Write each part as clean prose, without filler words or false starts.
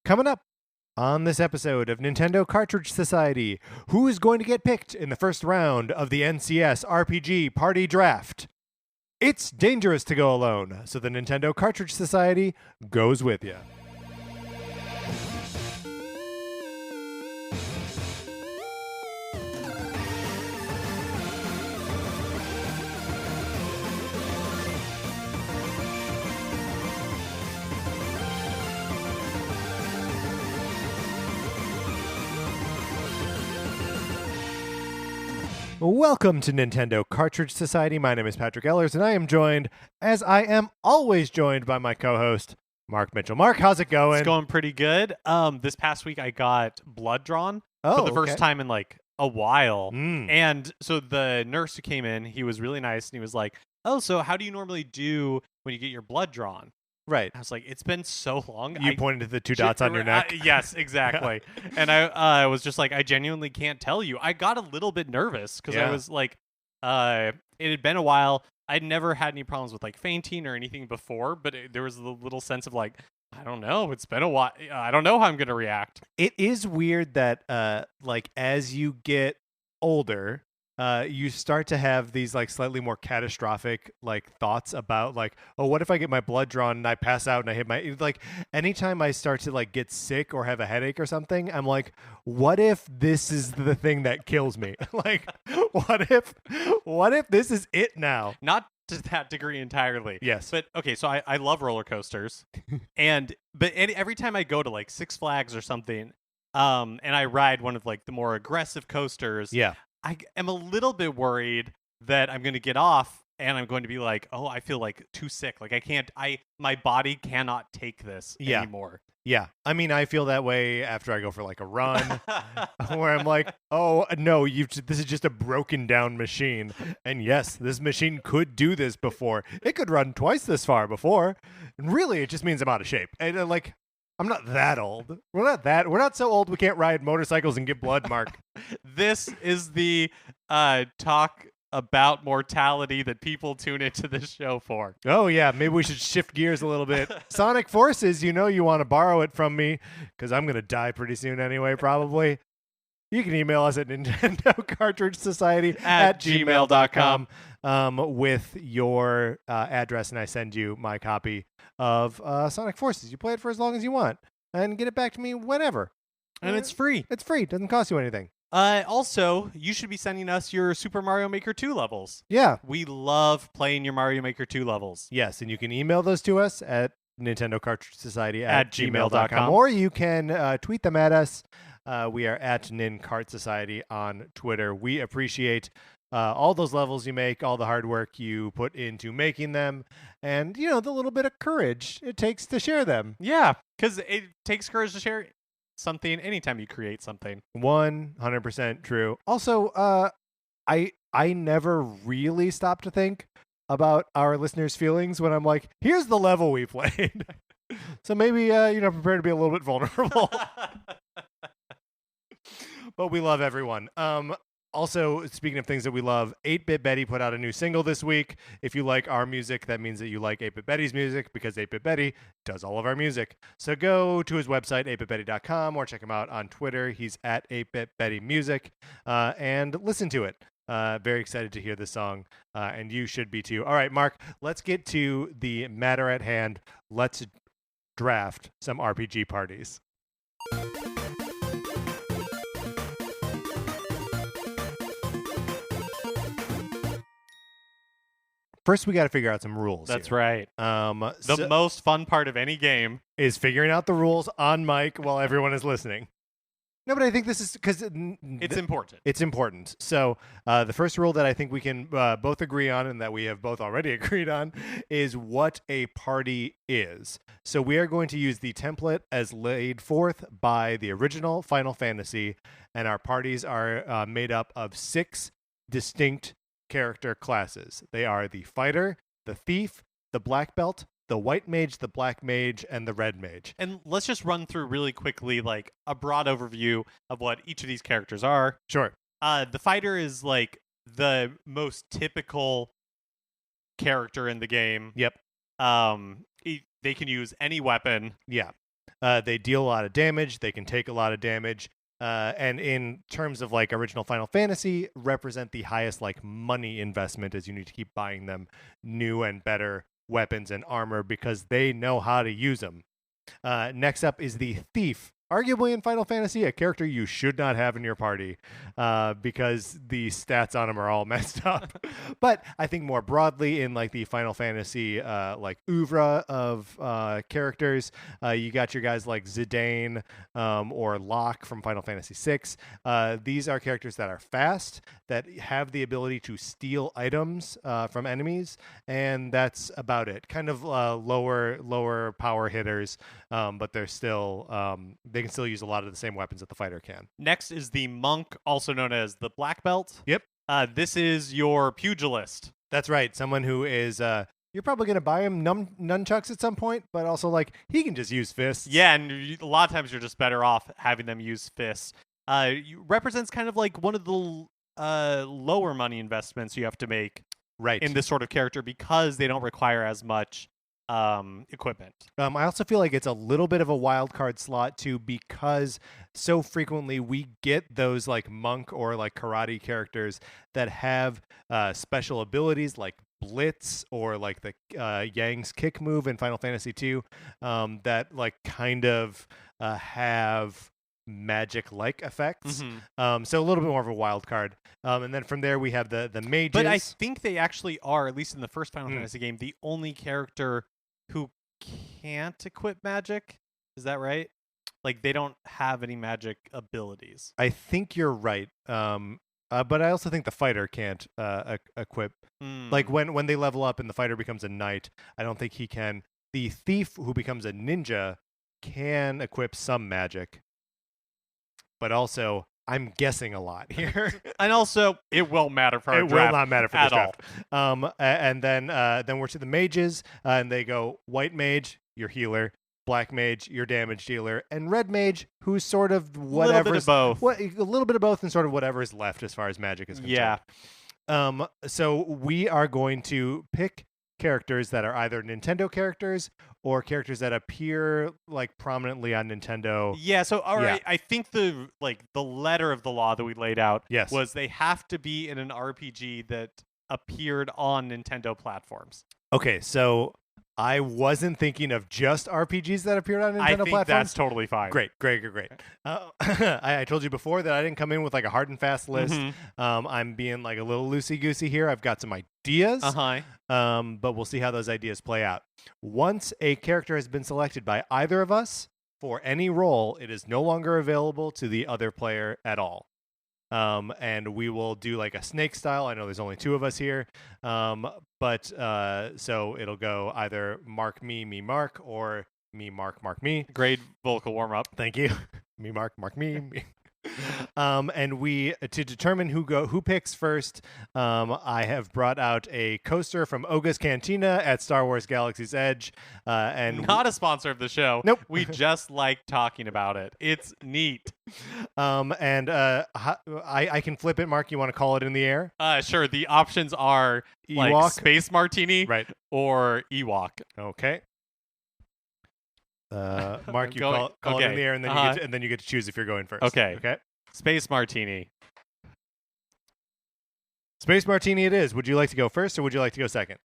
Coming up on this episode of Nintendo Cartridge Society, who is going to get picked in the first round of the NCS RPG Party Draft? It's dangerous to go alone, so the Nintendo Cartridge Society goes with you. Welcome to Nintendo Cartridge Society. My name is Patrick Ellers, and I am joined, as I am always joined, by my co-host, Mark Mitchell. Mark, how's it going? It's going pretty good. This past week I got blood drawn for the first time in like a while. And so the nurse who came in, he was really nice, and he was like, "Oh, so how do you normally do when you get your blood drawn?" Right. I was like, "It's been so long." You pointed to the two dots on your neck. Yes, exactly. And I was just like, I genuinely can't tell you. I got a little bit nervous because I was like, it had been a while. I'd never had any problems with like fainting or anything before, but there was a little sense of like, I don't know. It's been a while. I don't know how I'm going to react. It is weird that like as you get older, you start to have these like slightly more catastrophic like thoughts about like, oh, what if I get my blood drawn and I pass out and I hit my, like, anytime I start to like get sick or have a headache or something, I'm like, what if this is the thing that kills me? Like, what if this is it now? Not to that degree entirely. Yes. But okay, so I love roller coasters. Every time I go to like Six Flags or something, and I ride one of like the more aggressive coasters, I am a little bit worried that I'm going to get off and I'm going to be like, oh, I feel like too sick. Like my body cannot take this anymore. Yeah. I mean, I feel that way after I go for like a run where I'm like, oh, no, this is just a broken down machine. And yes, this machine could do this before. It could run twice this far before. And really, it just means I'm out of shape. And I'm not that old. We're not so old we can't ride motorcycles and get blood, Mark. This is the talk about mortality that people tune into this show for. Oh, yeah. Maybe we should shift gears a little bit. Sonic Forces, you want to borrow it from me because I'm going to die pretty soon anyway, probably. You can email us at Nintendo Cartridge Society at gmail.com with your address, and I send you my copy of Sonic Forces. You play it for as long as you want and get it back to me whenever. And it's free. It's free. It doesn't cost you anything. Also, you should be sending us your Super Mario Maker 2 levels. Yeah. We love playing your Mario Maker 2 levels. Yes, and you can email those to us at Nintendo Cartridge Society at gmail.com. Or you can tweet them at us. We are at NinCart Society on Twitter. We appreciate all those levels you make, all the hard work you put into making them, and, the little bit of courage it takes to share them. Yeah, because it takes courage to share something anytime you create something. 100% true. Also, I never really stop to think about our listeners' feelings when I'm like, here's the level we played. So maybe, prepare to be a little bit vulnerable. But we love everyone. Also, speaking of things that we love, 8-Bit Betty put out a new single this week. If you like our music, that means that you like 8-Bit Betty's music because 8-Bit Betty does all of our music. So go to his website, 8bitbetty.com, or check him out on Twitter. He's at 8-Bit Betty Music, and listen to it. Very excited to hear this song, and you should be too. All right, Mark, let's get to the matter at hand. Let's draft some RPG parties. First, we got to figure out some rules. That's here. right. The most fun part of any game is figuring out the rules on mic while everyone is listening. No, but I think this is because it's important. It's important. So the first rule that I think we can both agree on, and that we have both already agreed on, is what a party is. So we are going to use the template as laid forth by the original Final Fantasy, and our parties are made up of 6 distinct character classes. They are the fighter, the thief, the black belt, the white mage, the black mage, and the red mage. And let's just run through really quickly like a broad overview of what each of these characters are. Sure. The fighter is like the most typical character in the game. Yep. They can use any weapon. Yeah. They deal a lot of damage. They can take a lot of damage. And in terms of like original Final Fantasy, represent the highest like money investment, as you need to keep buying them new and better weapons and armor because they know how to use them. Next up is the Thief. Arguably in Final Fantasy, a character you should not have in your party because the stats on him are all messed up. But I think more broadly in like the Final Fantasy like oeuvre of characters, you got your guys like Zidane or Locke from Final Fantasy VI. These are characters that are fast, that have the ability to steal items from enemies, and that's about it. Kind of lower power hitters, but they're still they can still use a lot of the same weapons that the fighter can. Next is the Monk, also known as the Black Belt. Yep. This is your pugilist. That's right. Someone who is you're probably going to buy him nunchucks at some point, but also like he can just use fists. Yeah, and a lot of times you're just better off having them use fists. Represents kind of like one of the lower money investments you have to make in this sort of character because they don't require as much equipment. I also feel like it's a little bit of a wild card slot too because so frequently we get those like monk or like karate characters that have special abilities like Blitz or like the Yang's kick move in Final Fantasy II that like kind of have magic-like effects. So a little bit more of a wild card. And then from there we have the mages. But I think they actually are, at least in the first Final Fantasy game, the only character who can't equip magic. Is that right? Like they don't have any magic abilities. I think you're right. But I also think the fighter can't equip. Like when they level up and the fighter becomes a knight, I don't think he can. The thief who becomes a ninja can equip some magic. But also, I'm guessing a lot here. And also, it won't matter for our draft. It will not matter for this at draft. And then we're to the mages, and they go white mage, your healer, black mage, your damage dealer, and red mage, who's sort of whatever. A little bit of both. A little bit of both, and sort of whatever is left as far as magic is concerned. Yeah. So we are going to pick characters that are either Nintendo characters or characters that appear like prominently on Nintendo. Yeah, so all right, I think the letter of the law that we laid out was they have to be in an RPG that appeared on Nintendo platforms. Okay, so I wasn't thinking of just RPGs that appeared on Nintendo platforms. I think that's totally fine. Great. I told you before that I didn't come in with like a hard and fast list. I'm being like a little loosey-goosey here. I've got some ideas, but we'll see how those ideas play out. Once a character has been selected by either of us for any role, it is no longer available to the other player at all. And we will do like a snake style. I know there's only two of us here. But so it'll go either mark me, mark, or me, mark, me. Great vocal warm-up. Thank you. Me, mark, me. And we to determine who picks first. I have brought out a coaster from Oga's Cantina at Star Wars Galaxy's Edge, and not a sponsor of the show. Nope. We just like talking about it. It's neat. And I can flip it. Mark, you want to call it in the air? Sure. The options are Ewok, like Space Martini, right, or Ewok. Okay. Mark, you call it in the air, and then you get to choose if you're going first. Okay. Space Martini. Space Martini it is. Would you like to go first, or would you like to go second?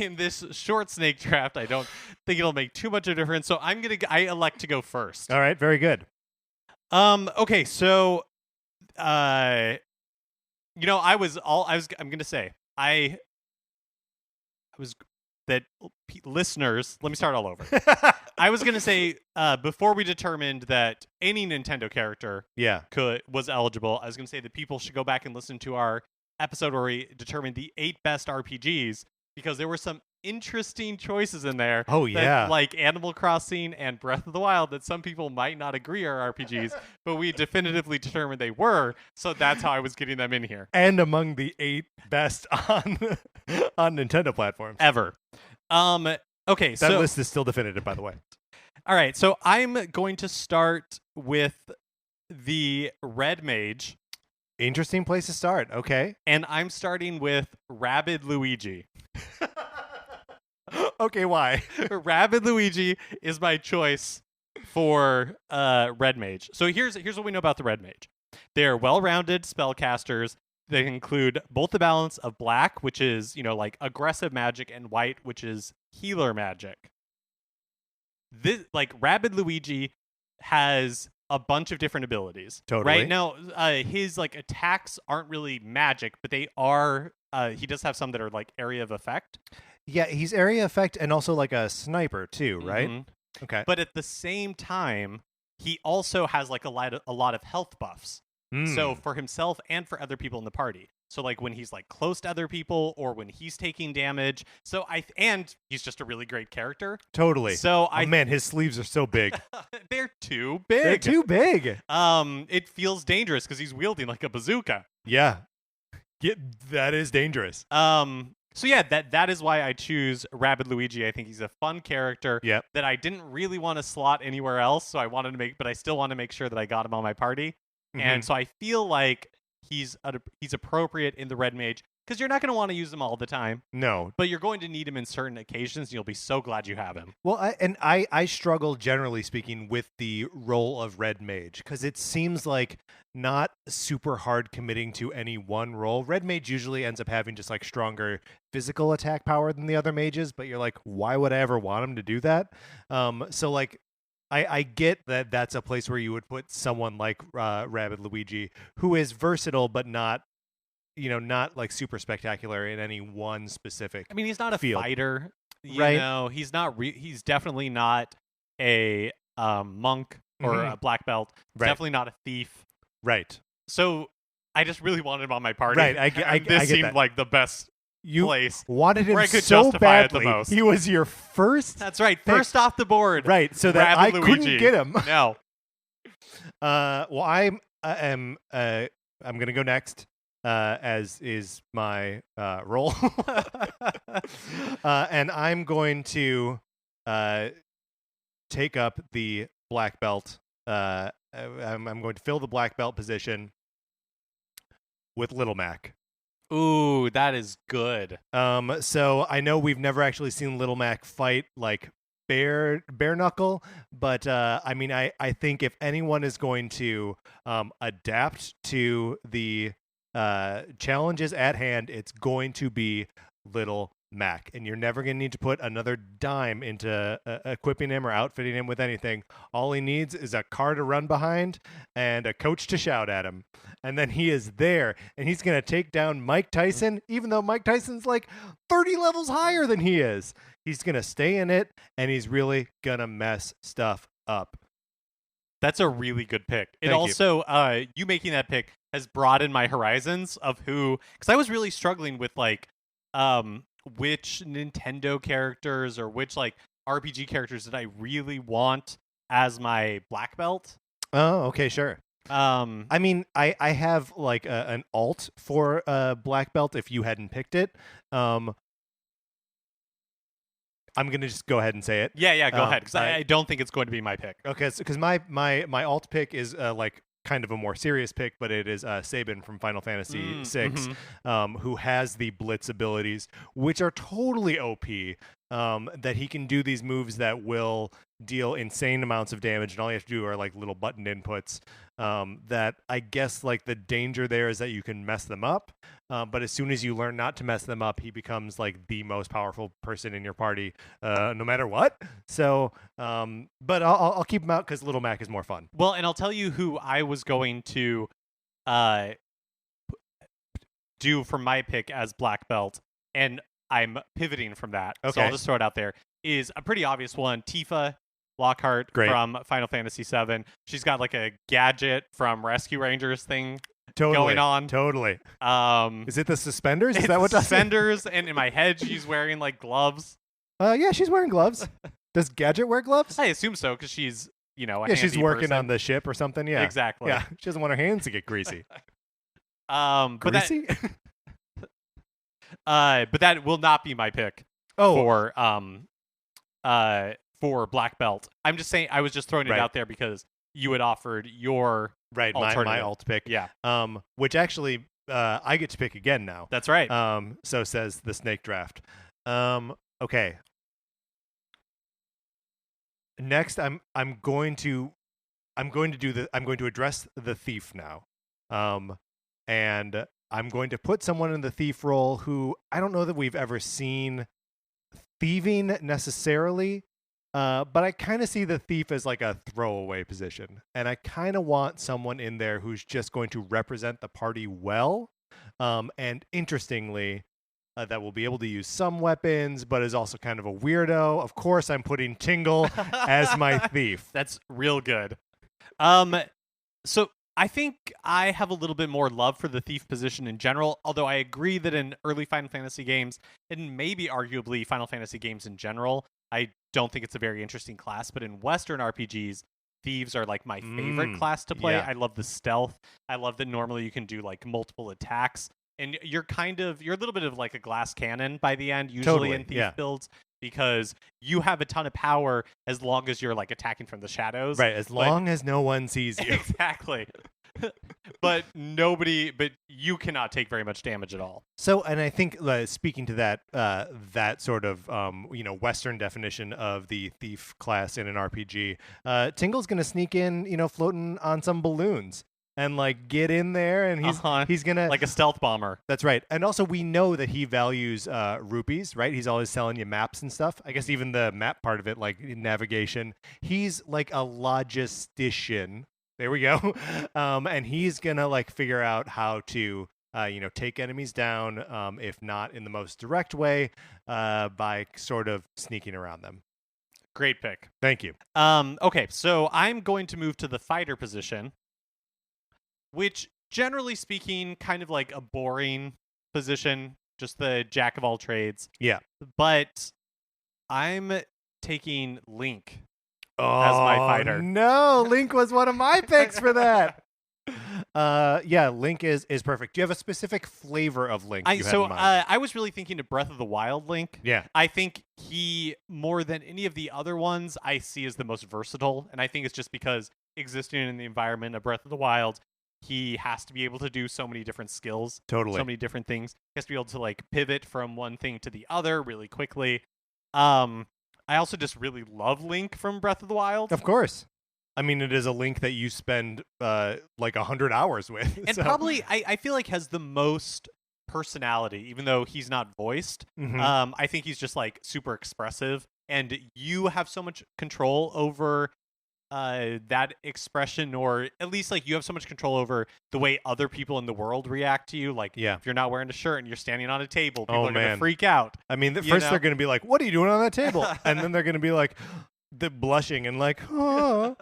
In this short snake draft, I don't think it'll make too much of a difference, so I elect to go first. All right, very good. Okay, so I'm gonna say I was that listeners, let me start all over. I was going to say, before we determined that any Nintendo character was eligible, I was going to say that people should go back and listen to our episode where we determined the 8 best RPGs, because there were some interesting choices in there. Oh, yeah. Like Animal Crossing and Breath of the Wild that some people might not agree are RPGs, but we definitively determined they were, so that's how I was getting them in here. And among the 8 best on Nintendo platforms. Ever. Okay, that list is still definitive, by the way. All right, so I'm going to start with the Red Mage. Interesting place to start. Okay. And I'm starting with Rabid Luigi. Okay, why? Rabid Luigi is my choice for Red Mage. So here's what we know about the Red Mage. They're well-rounded spellcasters. They include both the balance of black, which is, like aggressive magic, and white, which is healer magic. This, like, Rabid Luigi has a bunch of different abilities. Totally. Right now, his like attacks aren't really magic, but they are. He does have some that are like area of effect. Yeah, he's area effect and also like a sniper too, right? Mm-hmm. Okay. But at the same time, he also has like a lot of health buffs. So for himself and for other people in the party. So like when he's like close to other people or when he's taking damage. So and he's just a really great character. Totally. So man, his sleeves are so big. They're too big. They're too big. It feels dangerous because he's wielding like a bazooka. Yeah. That is dangerous. So yeah, that is why I choose Rabid Luigi. I think he's a fun character that I didn't really want to slot anywhere else. So but I still want to make sure that I got him on my party. Mm-hmm. And so I feel like he's appropriate in the Red Mage because you're not going to want to use him all the time. No. But you're going to need him in certain occasions, and you'll be so glad you have him. Well, I struggle, generally speaking, with the role of Red Mage because it seems like not super hard committing to any one role. Red Mage usually ends up having just like stronger physical attack power than the other mages, but you're like, why would I ever want him to do that? So like, I get that that's a place where you would put someone like Rabid Luigi, who is versatile but not like super spectacular in any one specific. I mean, he's not a field. fighter, right? He's not. He's definitely not a monk or a black belt. Right. Definitely not a thief. Right. So I just really wanted him on my party. Right. I this seemed that. like the best. You place wanted him where I could so justify badly. It the most. He was your first. That's right. pick. First off the board. Right. So that I couldn't get him. No. Well, I'm gonna go next, as is my role, and I'm going to take up the black belt. I'm going to fill the black belt position with Little Mac. Ooh, that is good. So I know we've never actually seen Little Mac fight like bare knuckle, but I mean, I think if anyone is going to adapt to the challenges at hand, it's going to be Little Mac, and you're never going to need to put another dime into equipping him or outfitting him with anything. All he needs is a car to run behind and a coach to shout at him, and then he is there, and he's going to take down Mike Tyson, even though Mike Tyson's like 30 levels higher than he is. He's going to stay in it, and he's really going to mess stuff up. That's a really good pick. Thank also, you making that pick has broadened my horizons of who, because I was really struggling with like, which Nintendo characters or which like RPG characters did I really want as my black belt? Oh, okay, sure. I mean, I have like an alt for black belt if you hadn't picked it. I'm gonna just go ahead and say it. Yeah, go ahead, because I don't think it's going to be my pick. Okay, because my alt pick is like kind of a more serious pick, but it is Sabin from Final Fantasy VI, who has the Blitz abilities, which are totally OP. That he can do these moves that will deal insane amounts of damage, and all you have to do are like little button inputs. That I guess like the danger there is that you can mess them up, but as soon as you learn not to mess them up, he becomes like the most powerful person in your party, no matter what. So, but I'll keep him out because Little Mac is more fun. Well, and I'll tell you who I was going to do for my pick as black belt, and I'm pivoting from that. Okay. So I'll just throw it out there. Is a pretty obvious one. Tifa Lockhart from Final Fantasy VII. She's got like a gadget from Rescue Rangers thing going on. Totally. Is it the suspenders? Is that what suspenders? And in my head, she's wearing like gloves. Yeah, she's wearing gloves. Does Gadget wear gloves? I assume so because she's she's working person. On the ship or something. Yeah, exactly. Yeah, she doesn't want her hands to get greasy. Greasy. But that will not be my pick. For black belt. I'm just saying. I was just throwing it out there because you had offered your my alt pick. Yeah. Which actually I get to pick again now. That's right. So says the Snake Draft. Okay. Next, I'm going to address the thief now. And I'm going to put someone in the thief role who I don't know that we've ever seen thieving necessarily, but I kind of see the thief as like a throwaway position. And I kind of want someone in there who's just going to represent the party well. And interestingly, that will be able to use some weapons, but is also kind of a weirdo. Of course, I'm putting Tingle as my thief. That's real good. So I think I have a little bit more love for the thief position in general, although I agree that in early Final Fantasy games, and maybe arguably Final Fantasy games in general, I don't think it's a very interesting class, but in Western RPGs, thieves are like my favorite class to play. Yeah. I love the stealth. I love that normally you can do like multiple attacks, and you're a little bit of like a glass cannon by the end, usually in thief builds, because you have a ton of power as long as you're like attacking from the shadows. Right, as long as no one sees you. Exactly. but you cannot take very much damage at all. So, and I think speaking to that sort of Western definition of the thief class in an RPG, Tingle's gonna sneak in, floating on some balloons and like get in there, and he's gonna like a stealth bomber. That's right. And also we know that he values rupees, right? He's always selling you maps and stuff. I guess even the map part of it, like navigation. He's like a logistician. There we go. And he's gonna like figure out how to take enemies down, if not in the most direct way, by sort of sneaking around them. Great pick. Thank you. Okay, so I'm going to move to the fighter position, which, generally speaking, kind of like a boring position, just the jack of all trades. Yeah. But I'm taking Link as my fighter. No, Link was one of my picks for that. Yeah, Link is perfect. Do you have a specific flavor of Link you had in mind? I was really thinking of Breath of the Wild Link. Yeah. I think he, more than any of the other ones, I see as the most versatile. And I think it's just because existing in the environment of Breath of the Wild, he has to be able to do so many different skills. Totally. So many different things. He has to be able to like pivot from one thing to the other really quickly. I also just really love Link from Breath of the Wild. Of course. I mean, it is a Link that you spend like 100 hours with. And probably, I feel like has the most personality, even though he's not voiced. Mm-hmm. I think he's just like super expressive. And you have so much control over that expression, or at least like you have so much control over the way other people in the world react to you. Like, if you're not wearing a shirt and you're standing on a table, people are going to freak out. I mean, first they're going to be like, "What are you doing on that table?" And then they're going to be like, blushing and like, "Oh."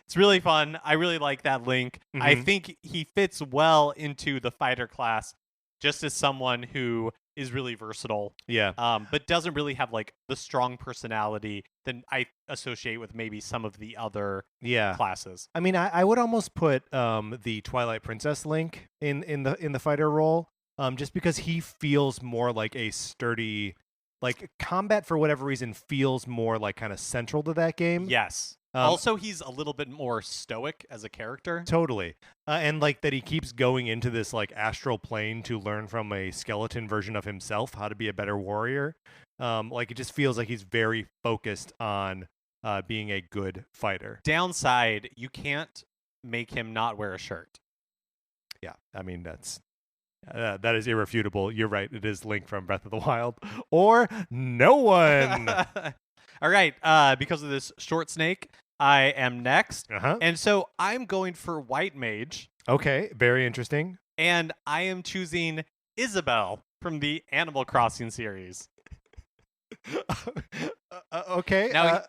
It's really fun. I really like that Link. Mm-hmm. I think he fits well into the fighter class, just as someone who is really versatile. Yeah. But doesn't really have like the strong personality that I associate with maybe some of the other classes. I mean, I would almost put the Twilight Princess Link in the fighter role, just because he feels more like a sturdy, like combat for whatever reason feels more like kind of central to that game. Yes. Also, he's a little bit more stoic as a character. Totally. And like that he keeps going into this like astral plane to learn from a skeleton version of himself how to be a better warrior. Like it just feels like he's very focused on being a good fighter. Downside, you can't make him not wear a shirt. Yeah, I mean, that is irrefutable. You're right. It is Link from Breath of the Wild. Or no one. All right, because of this short snake, I am next. And so I'm going for White Mage. Okay, very interesting. And I am choosing Isabelle from the Animal Crossing series. Okay. Now,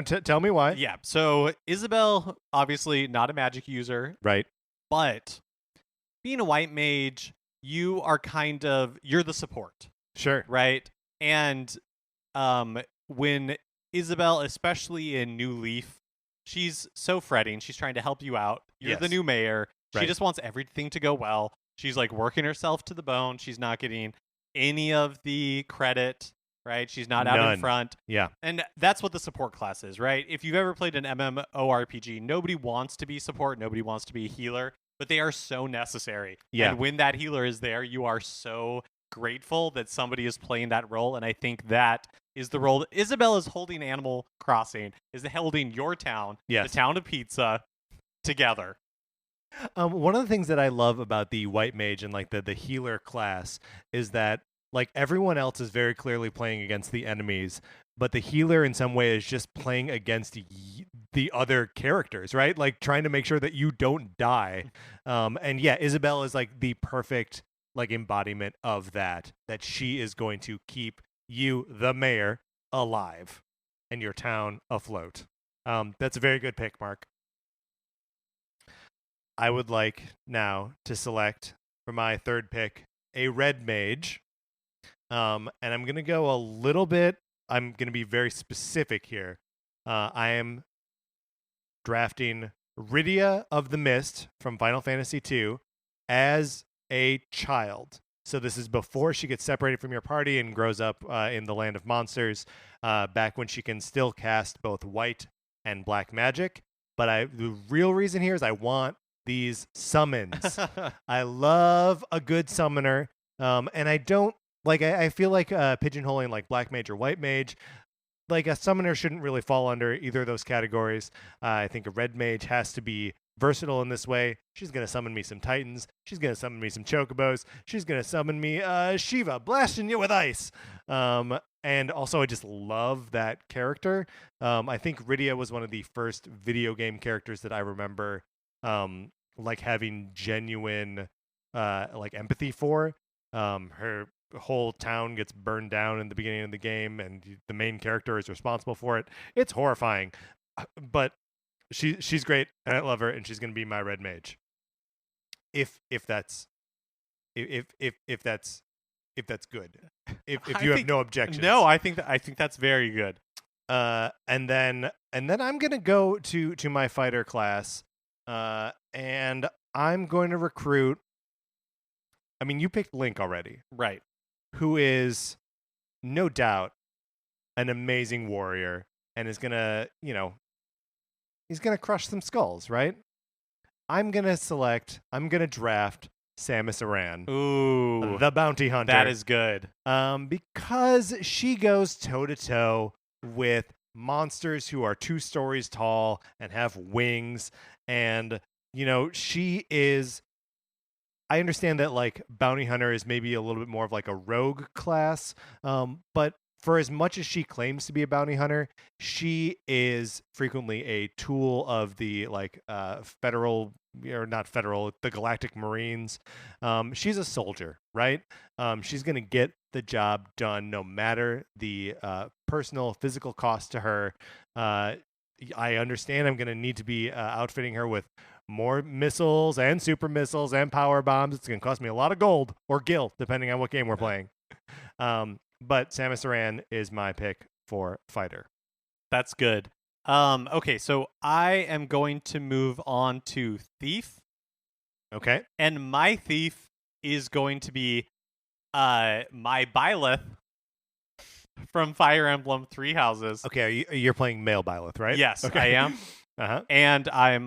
tell me why. Yeah, so Isabelle, obviously not a magic user. Right. But being a White Mage, you're the support. Sure. Right? And when Isabelle, especially in New Leaf, she's so fretting. She's trying to help you out. You're the new mayor. She just wants everything to go well. She's like working herself to the bone. She's not getting any of the credit, right? She's not out in front. Yeah. And that's what the support class is, right? If you've ever played an MMORPG, nobody wants to be support. Nobody wants to be a healer, but they are so necessary. Yeah. And when that healer is there, you are so grateful that somebody is playing that role. And I think that is the role that Isabelle is holding Animal Crossing, is holding your town, Yes. the town of pizza, together. One of the things that I love about the white mage and like the healer class is that like everyone else is very clearly playing against the enemies, but the healer in some way is just playing against the other characters, right? Like trying to make sure that you don't die. And yeah, Isabelle is like the perfect like embodiment of that she is going to keep you, the mayor, alive and your town afloat. That's a very good pick, Mark. I would like now to select for my third pick a red mage. And I'm going to go a little bit, I'm going to be very specific here. I am drafting Rydia of the Mist from Final Fantasy II as a child. So this is before she gets separated from your party and grows up in the Land of Monsters, back when she can still cast both white and black magic. But the real reason here is I want these summons. I love a good summoner, and I don't like. I feel like pigeonholing like black mage or white mage. Like a summoner shouldn't really fall under either of those categories. I think a red mage has to be versatile in this way. She's gonna summon me some titans. She's gonna summon me some chocobos. She's gonna summon me Shiva, blasting you with ice. And also, I just love that character. I think Rydia was one of the first video game characters that I remember like having genuine like empathy for. Her whole town gets burned down in the beginning of the game, and the main character is responsible for it. It's horrifying, but she's great, and I love her, and she's gonna be my red mage. If that's good. If you have no objections. No, I think that's very good. And then I'm gonna go to my fighter class. And I'm going to recruit. I mean, you picked Link already, right? Who is no doubt an amazing warrior and is gonna, he's gonna crush some skulls, right? I'm gonna draft Samus Aran. Ooh, the bounty hunter. That is good. Because she goes toe to toe with monsters who are 2 stories tall and have wings. And, she is. I understand that like bounty hunter is maybe a little bit more of like a rogue class. But for as much as she claims to be a bounty hunter, she is frequently a tool of the like the Galactic Marines. She's a soldier, right? She's going to get the job done no matter the personal, physical cost to her. I understand I'm going to need to be outfitting her with more missiles and super missiles and power bombs. It's going to cost me a lot of gold or gil, depending on what game we're playing. But Samus Aran is my pick for fighter. That's good. Okay, so I am going to move on to thief. Okay. And my thief is going to be my Byleth from Fire Emblem Three Houses. Okay, you're playing male Byleth, right? Yes, okay. I am. Uh-huh. And I'm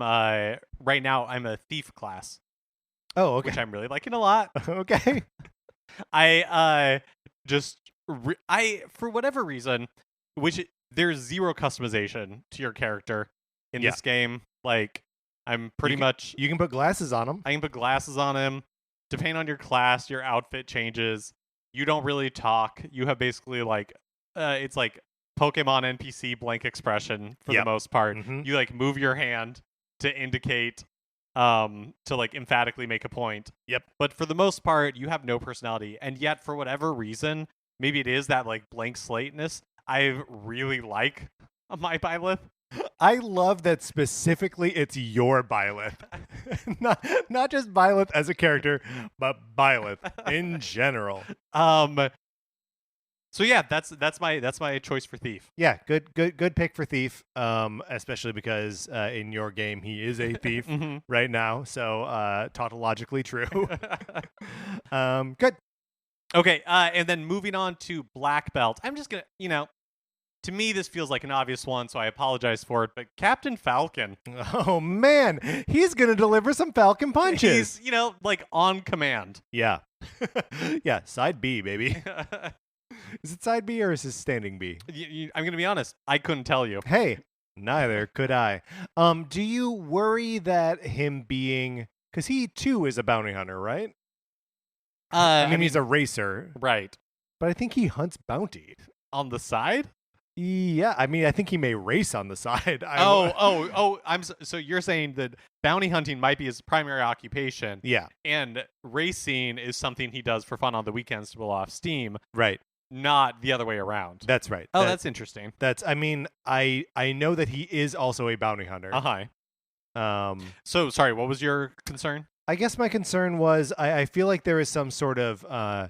right now I'm a thief class. Oh, okay. Which I'm really liking a lot. Okay. I for whatever reason, there's zero customization to your character in this game. Like I'm pretty much you can put glasses on him. I can put glasses on him. Depending on your class, your outfit changes. You don't really talk. You have basically like it's like Pokemon NPC blank expression for the most part. Mm-hmm. You like move your hand to indicate to like emphatically make a point. Yep. But for the most part, you have no personality. And yet for whatever reason, maybe it is that like blank slateness, I really like my Byleth. I love that specifically it's your Byleth. not just Byleth as a character, but Byleth in general. So yeah, that's my choice for thief. Yeah, good pick for thief. Especially because in your game he is a thief right now, so tautologically true. Good. Okay, and then moving on to black belt. I'm just gonna, to me this feels like an obvious one, so I apologize for it. But Captain Falcon. Oh man, he's gonna deliver some Falcon punches. He's like on command. Yeah, yeah. Side B, baby. Is it side B or is it standing B? I'm going to be honest. I couldn't tell you. Hey, neither could I. Do you worry that him being, because he too is a bounty hunter, right? I mean, he's a racer, right? But I think he hunts bounty on the side. Yeah, I mean, I think he may race on the side. So you're saying that bounty hunting might be his primary occupation. Yeah, and racing is something he does for fun on the weekends to blow off steam. Right. Not the other way around. That's right. Oh, that's interesting. I mean, I know that he is also a bounty hunter. So sorry, what was your concern? I guess my concern was I feel like there is some sort of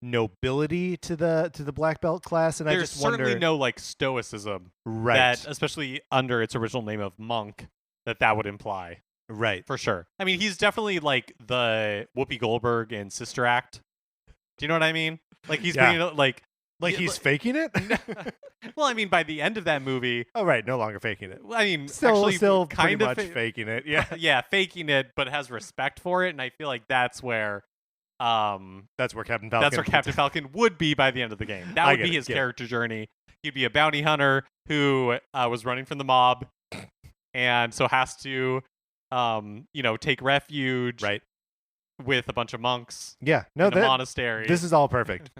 nobility to the black belt class, and there's I just wonder. There's certainly no like stoicism, right? That, especially under its original name of monk, that would imply, right? For sure. I mean, he's definitely like the Whoopi Goldberg in Sister Act. Do you know what I mean? Like he's being like he's faking it. Well, I mean, by the end of that movie, oh right, no longer faking it. I mean, still kind of faking it. Yeah, yeah, faking it, but has respect for it, and I feel like that's where Captain Falcon. That's where Captain Falcon would be by the end of the game. That would be his character journey. He'd be a bounty hunter who was running from the mob, and so has to, take refuge, right, with a bunch of monks. Yeah, in a monastery. This is all perfect.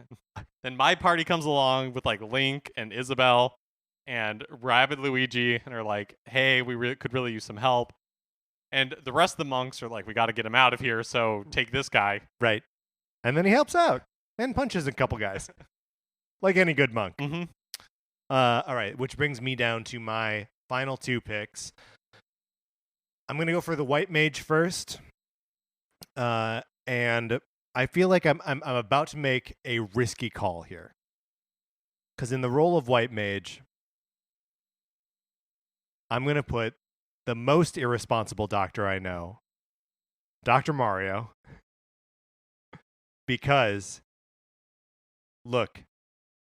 Then my party comes along with like Link and Isabelle and Rabbid Luigi, and are like, "Hey, we could really use some help." And the rest of the monks are like, "We got to get him out of here, so take this guy." Right. And then he helps out and punches a couple guys. Like any good monk. Mm-hmm. All right, which brings me down to my final two picks. I'm going to go for the white mage first. And I feel like I'm about to make a risky call here. Because in the role of white mage, I'm going to put the most irresponsible doctor I know, Dr. Mario. Because, look,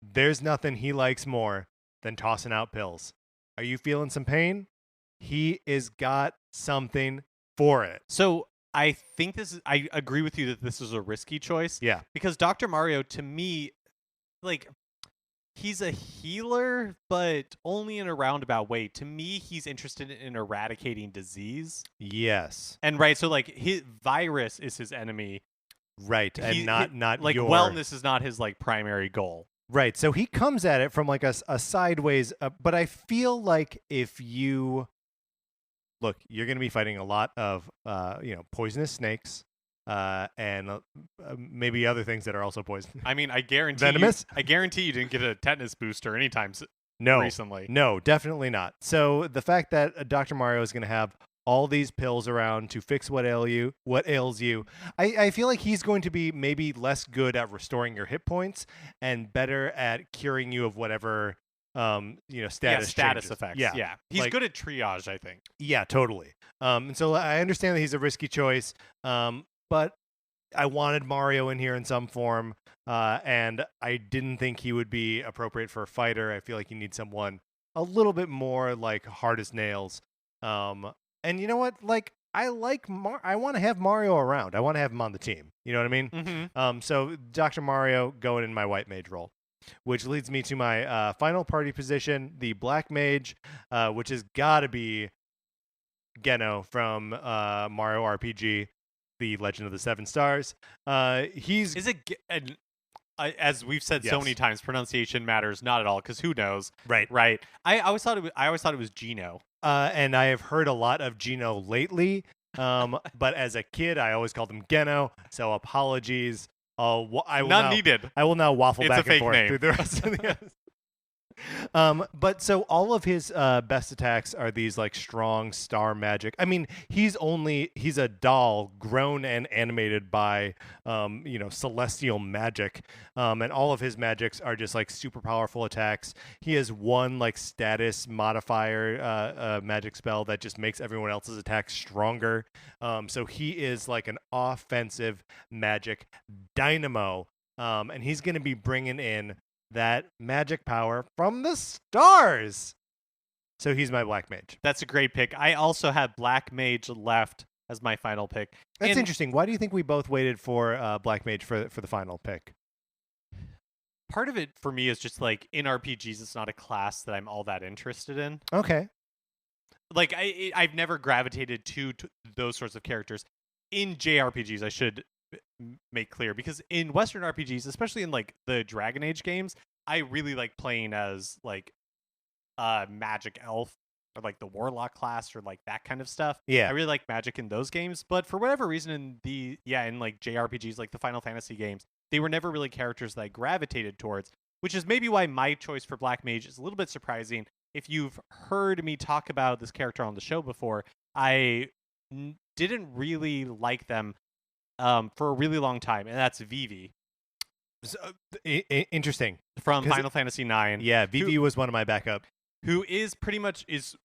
there's nothing he likes more than tossing out pills. Are you feeling some pain? He is got something for it. So I think I agree with you that this is a risky choice. Yeah. Because Dr. Mario, to me, like, he's a healer, but only in a roundabout way. To me, he's interested in eradicating disease. Yes. And right, so like his virus is his enemy. Right, and not like wellness is not his like primary goal. Right, so he comes at it from like a sideways, but I feel like if you look, you're going to be fighting a lot of poisonous snakes, and maybe other things that are also poison. I mean, I guarantee venomous. I guarantee you didn't get a tetanus booster anytime recently. No, definitely not. So the fact that Dr. Mario is going to have all these pills around to fix what ails you. I feel like he's going to be maybe less good at restoring your hit points and better at curing you of whatever status effects. Yeah. He's good at triage, I think. Yeah, totally. And so I understand that he's a risky choice, but I wanted Mario in here in some form, and I didn't think he would be appropriate for a fighter. I feel like you need someone a little bit more like hard as nails. And you know what? Like, I want to have Mario around. I want to have him on the team. You know what I mean? Mm-hmm. So Dr. Mario going in my white mage role, which leads me to my final party position, the black mage, which has got to be Geno from Mario RPG, The Legend of the Seven Stars. As we've said so many times, pronunciation matters not at all, because who knows? Right. I always thought it was Geno. And I have heard a lot of Geno lately. But as a kid, I always called him Geno. So apologies. Needed. I will now waffle back and forth name. through the rest of the. But so all of his best attacks are these like strong star magic. I mean, he's a doll grown and animated by celestial magic. And all of his magics are just like super powerful attacks. He has one like status modifier magic spell that just makes everyone else's attacks stronger. So he is like an offensive magic dynamo. And he's going to be bringing in that magic power from the stars. So he's my black mage. That's a great pick. I also have black mage left as my final pick. That's interesting. Why do you think we both waited for black mage for the final pick? part of it for me is just like in RPGs, it's not a class that I'm all that interested in. Okay. Like I've never gravitated to those sorts of characters in JRPGs. I should make clear, because in Western RPGs, especially in like the Dragon Age games, I really like playing as like magic elf or like the warlock class or like that kind of stuff. Yeah, I really like magic in those games, but for whatever reason in like JRPGs, like the Final Fantasy games, they were never really characters that I gravitated towards, which is maybe why my choice for Black Mage is a little bit surprising. If you've heard me talk about this character on the show before, I didn't really like them for a really long time, and that's Vivi. So, interesting. From Final Fantasy IX. Yeah, Vivi was one of my backup. Who is pretty much is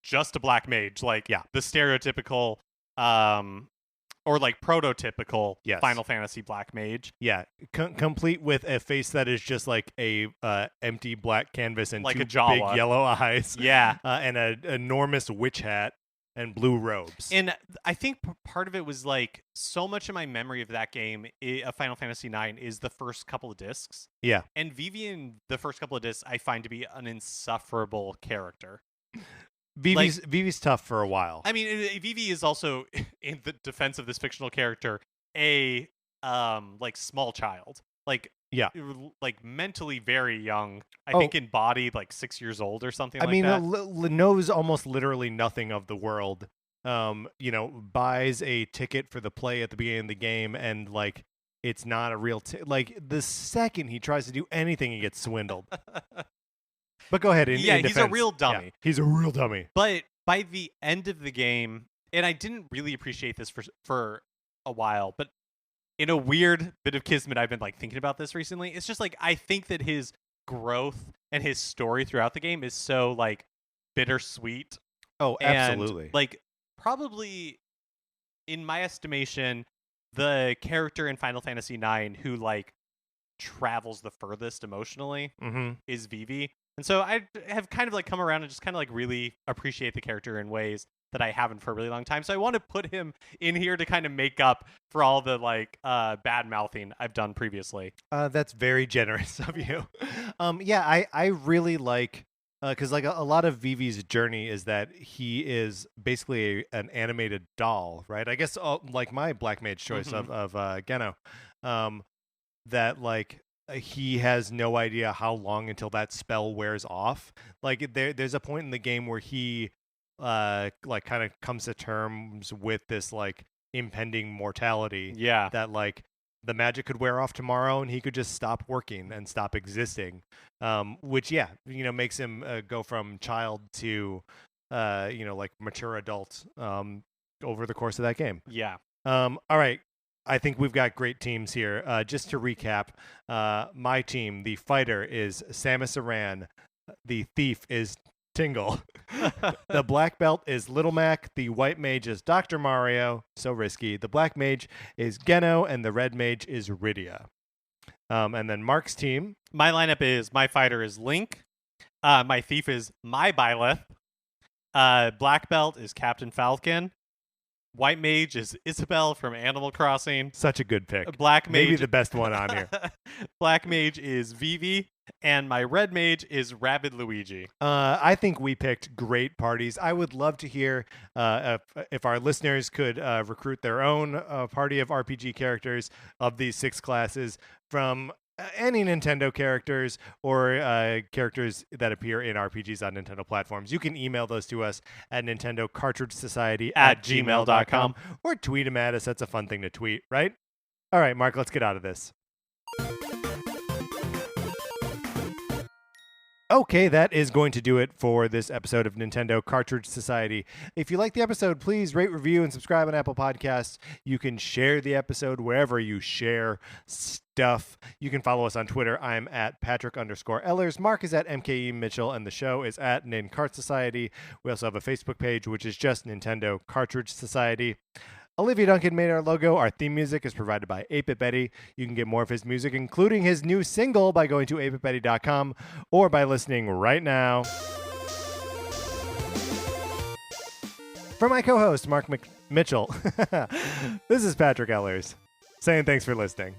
just a black mage, like the stereotypical or like prototypical Final Fantasy black mage. Yeah, complete with a face that is just like a empty black canvas and like two a Jawa. big yellow eyes. Yeah, and an enormous witch hat and blue robes. And I think part of it was like so much of my memory of that game, of Final Fantasy IX, is the first couple of discs. Yeah. And Vivi in the first couple of discs, I find to be an insufferable character. Vivi's tough for a while. I mean, Vivi is also, in the defense of this fictional character, a like small child. Like, like mentally very young. I think in body like 6 years old or something. I mean, knows almost literally nothing of the world. Buys a ticket for the play at the beginning of the game, and like it's not a real like the second he tries to do anything, he gets swindled. But go ahead. He's a real dummy. Yeah, he's a real dummy. But by the end of the game, and I didn't really appreciate this for a while, but in a weird bit of kismet, I've been like thinking about this recently. It's just like I think that his growth and his story throughout the game is so like bittersweet. Oh, absolutely. And, like probably, in my estimation, the character in Final Fantasy IX who like travels the furthest emotionally is Vivi. And so I have kind of like come around and just kind of like really appreciate the character in ways that I haven't for a really long time. So I want to put him in here to kind of make up for all the like bad mouthing I've done previously. That's very generous of you. I really like, because like a lot of Vivi's journey is that he is basically an animated doll, right? I guess like my Black Mage choice of Geno, that like he has no idea how long until that spell wears off. Like there's a point in the game where he like kind of comes to terms with this like impending mortality. Yeah. That like the magic could wear off tomorrow and he could just stop working and stop existing. Which makes him go from child to like mature adult over the course of that game. Yeah. All right. I think we've got great teams here. Just to recap, my team, the fighter is Samus Aran. The thief is Tingle. The black belt is Little Mac. The white mage is Dr. Mario. So risky. The black mage is Geno, and the red mage is Rydia. And then Mark's team. My lineup is my fighter is Link. My thief is my Byleth. Black belt is Captain Falcon. White mage is Isabelle from Animal Crossing. Such a good pick. Black mage, maybe the best one on here. Black mage is Vivi, and my red mage is Rabid Luigi. I think we picked great parties. I would love to hear if our listeners could recruit their own party of RPG characters of these 6 classes from any Nintendo characters or characters that appear in RPGs on Nintendo platforms. You can email those to us at Nintendo Cartridge Society at gmail.com or tweet them at us. That's a fun thing to tweet, right? All right, Mark, let's get out of this. Okay, that is going to do it for this episode of Nintendo Cartridge Society. If you like the episode, please rate, review, and subscribe on Apple Podcasts. You can share the episode wherever you share stuff. You can follow us on Twitter. I'm at Patrick_Ellers. Mark is at MKE Mitchell, and the show is at Nin Cart Society. We also have a Facebook page, which is just Nintendo Cartridge Society. Olivia Duncan made our logo. Our theme music is provided by 8-Bit Betty. You can get more of his music, including his new single, by going to 8bitbetty.com or by listening right now. For my co-host, Mark Mitchell, this is Patrick Ellers saying thanks for listening.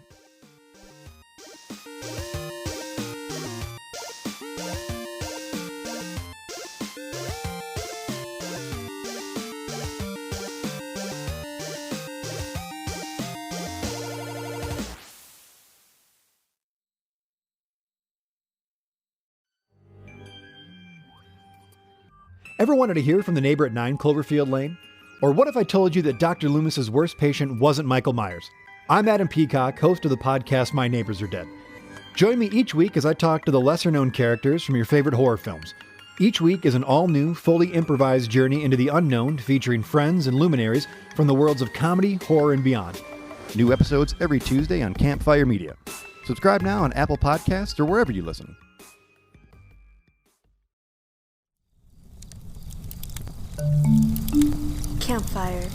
Ever wanted to hear from the neighbor at 9 Cloverfield Lane? Or what if I told you that Dr. Loomis's worst patient wasn't Michael Myers? I'm Adam Peacock, host of the podcast My Neighbors Are Dead. Join me each week as I talk to the lesser-known characters from your favorite horror films. Each week is an all-new, fully improvised journey into the unknown featuring friends and luminaries from the worlds of comedy, horror, and beyond. New episodes every Tuesday on Campfire Media. Subscribe now on Apple Podcasts or wherever you listen. Campfire.